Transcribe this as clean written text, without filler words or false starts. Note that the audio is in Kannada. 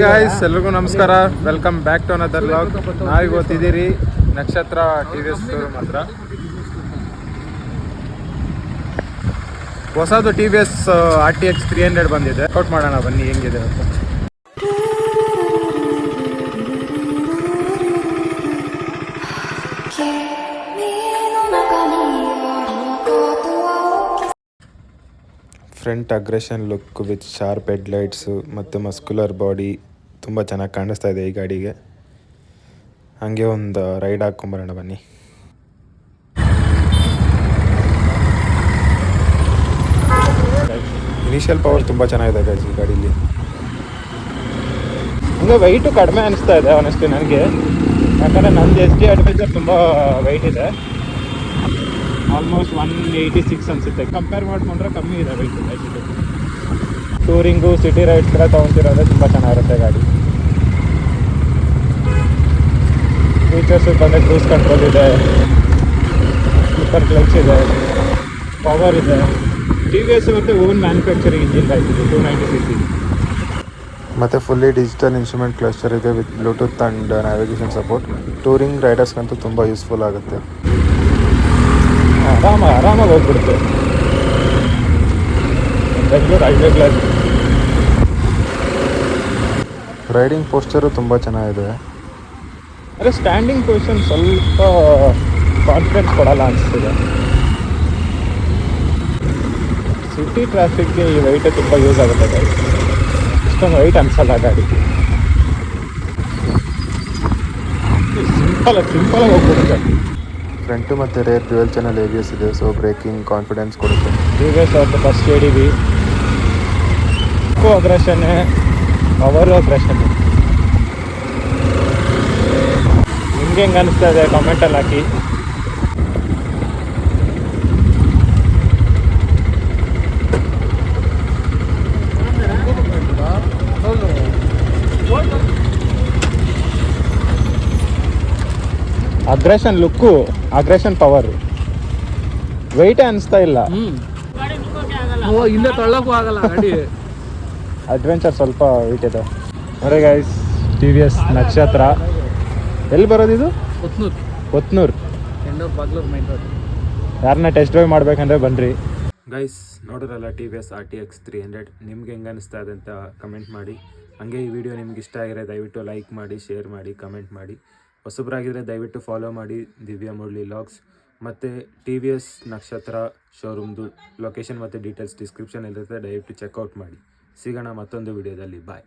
ಗಾಯ್ಸ್, ಎಲ್ರಿಗೂ ನಮಸ್ಕಾರ. Welcome back to another vlog. ನಾವೀಗ ಓದ್ತಿದ್ದೀರಿ ನಕ್ಷತ್ರ TVS ಶೋರೂಮ್ ಹತ್ರ. ಹೊಸದು TVS RTX 300 ಬಂದಿದೆ. ಔಟ್ ಮಾಡೋಣ ಬನ್ನಿ ಹೆಂಗಿದೆ ಅಂತ. Front aggression look with sharp headlights ಮತ್ತು ಮಸ್ಕ್ಯುಲರ್ ಬಾಡಿ ತುಂಬ ಚೆನ್ನಾಗಿ ಕಾಣಿಸ್ತಾ ಇದೆ ಈ ಗಾಡಿಗೆ. ಹಾಗೆ ಒಂದು ರೈಡ್ ಹಾಕ್ಕೊಂಬರೋಣ ಬನ್ನಿ. ಇನಿಷಿಯಲ್ ಪವರ್ ತುಂಬ ಚೆನ್ನಾಗಿದೆ ಗೈಸ್ ಈ ಗಾಡೀಲಿ. ಹಂಗೆ ವೆಯ್ಟು ಕಡಿಮೆ ಅನಿಸ್ತಾ ಇದೆ ಆನೆಸ್ಟ್ಲಿ ನನಗೆ, ಯಾಕಂದರೆ ನಂದು SD ಅಡ್ವೆಂಚರ್ ತುಂಬ ವೆಯ್ಟ್ ಇದೆ. ಆಲ್ಮೋಸ್ಟ್ 186 ಅನಿಸುತ್ತೆ. ಕಂಪೇರ್ ಮಾಡಿಕೊಂಡ್ರೆ ಕಮ್ಮಿ ಇದೆ ವೆಯ್ಟ್. ಟೂರಿಂಗು ಸಿಟಿ ರೈಡ್ಸ್ ಎಲ್ಲ ತೊಗೊತಿರೋದ್ರೆ ತುಂಬ ಚೆನ್ನಾಗಿರುತ್ತೆ ಗಾಡಿ. ಫೀಚರ್ಸ್ ಬಂದರೆ ಕ್ರೂಸ್ ಕಂಟ್ರೋಲ್ ಇದೆ, ಸ್ಲಿಪ್ಪರ್ ಕ್ಲಚ್ ಇದೆ, ಪವರ್ ಇದೆ. TVS ಮತ್ತು ಓನ್ ಮ್ಯಾನುಫ್ಯಾಕ್ಚರಿಂಗ್ ಇಂಜಿನ್ ಆಯ್ತಿದೆ 290cc. ಮತ್ತು ಫುಲ್ಲಿ ಡಿಜಿಟಲ್ ಇನ್ಸ್ಟ್ರೂಮೆಂಟ್ ಕ್ಲಸ್ಟರ್ ಇದೆ with bluetooth and navigation support. Touring ರೈಡರ್ಸ್ಗಂತೂ ತುಂಬ ಯೂಸ್ಫುಲ್ ಆಗುತ್ತೆ. ಆರಾಮಾಗಿ ಹೋಗ್ಬಿಡುತ್ತೆ. Bengaluru highway class. Riding posture ತುಂಬ ಚೆನ್ನಾಗಿದೆ. ಅಂದರೆ ಸ್ಟ್ಯಾಂಡಿಂಗ್ ಪೊಸಿಷನ್ ಸ್ವಲ್ಪ ಕಾನ್ಫಿಡೆನ್ಸ್ ಕೊಡಲ್ಲ ಅನಿಸ್ತಿದೆ. ಸಿಟಿ ಟ್ರಾಫಿಕ್ಗೆ ಈ ವೆಯ್ಟ್ ತುಂಬ ಯೂಸ್ ಆಗುತ್ತೆ ಗಾಡಿ. ಇಷ್ಟೊಂದು ವೆಯ್ಟ್ ಅನಿಸಲ್ಲ ಗಾಡಿ. ಸಿಂಪಲಾಗಿ ಹೋಗ್ಬಿಡುತ್ತೆ. ಫ್ರಂಟು ಮತ್ತು ರೇರ್ ಡ್ಯುಯಲ್ ಚಾನಲ್ ABS ಇದೆ, ಸೊ ಬ್ರೇಕಿಂಗ್ ಕಾನ್ಫಿಡೆನ್ಸ್ ಕೊಡುತ್ತೆ. TVS ಅವ್ರದ್ದು ಫಸ್ಟ್ ADB ಅಗ್ರೆಷನ್ನೇ, ಪವರು ಅಗ್ರೆಷನ್ನೇ. ನಿಮ್ಗೆ ಹೆಂಗೆ ಅನಿಸ್ತಾ ಇದೆ ಕಾಮೆಂಟಲ್ಲಿ ಹಾಕಿ. ಅಗ್ರೆಷನ್ ಲುಕ್ಕು, ಅಗ್ರೆಷನ್ ಪವರ್, ವೆಯ್ಟೇ ಅನಿಸ್ತಾ ಇಲ್ಲ. ಹಿಂದೆ ತಳ್ಳಕ್ಕೂ ಆಗಲ್ಲ ಗಾಡಿ. ಅಡ್ವೆಂಚರ್ ಸ್ವಲ್ಪ ವೆಯ್ಟ್ ಇದೆ. ನೋಡಿ ಗೈಸ್, TVS ನಕ್ಷತ್ರ. ಎಲ್ಲಿ ಬರೋದು ಇದು? ಕೊತ್ನೂರು. Bagalur main road. ಯಾರನ್ನ ಟೆಸ್ಟ್ ಡ್ರೈವ್ ಮಾಡ್ಬೇಕಂದ್ರೆ ಬನ್ನಿರಿ ಗೈಸ್. ನೋಡಿರಲ್ಲ TVS RTX 300. ನಿಮ್ಗೆ ಹೆಂಗೆ ಅನಿಸ್ತಾ ಇದೆ ಅಂತ ಕಮೆಂಟ್ ಮಾಡಿ. ಹಾಗೆ ಈ ವಿಡಿಯೋ ನಿಮ್ಗೆ ಇಷ್ಟ ಆಗಿದ್ರೆ ದಯವಿಟ್ಟು ಲೈಕ್ ಮಾಡಿ, ಶೇರ್ ಮಾಡಿ, ಕಮೆಂಟ್ ಮಾಡಿ. ಹೊಸಬ್ರಾಗಿದ್ದರೆ ದಯವಿಟ್ಟು ಫಾಲೋ ಮಾಡಿ ದಿವ್ಯಾ ಮುರಳಿ ವ್ಲಾಗ್ಸ್. ಮತ್ತು TVS ನಕ್ಷತ್ರ ಶೋರೂಮ್ದು ಲೊಕೇಶನ್ ಮತ್ತು ಡೀಟೇಲ್ಸ್ ಡಿಸ್ಕ್ರಿಪ್ಷನ್ ಇರುತ್ತೆ, ದಯವಿಟ್ಟು ಚೆಕ್ಔಟ್ ಮಾಡಿ. ಸಿಗೋಣ ಮತ್ತೊಂದು ವಿಡಿಯೋದಲ್ಲಿ. ಬಾಯ್.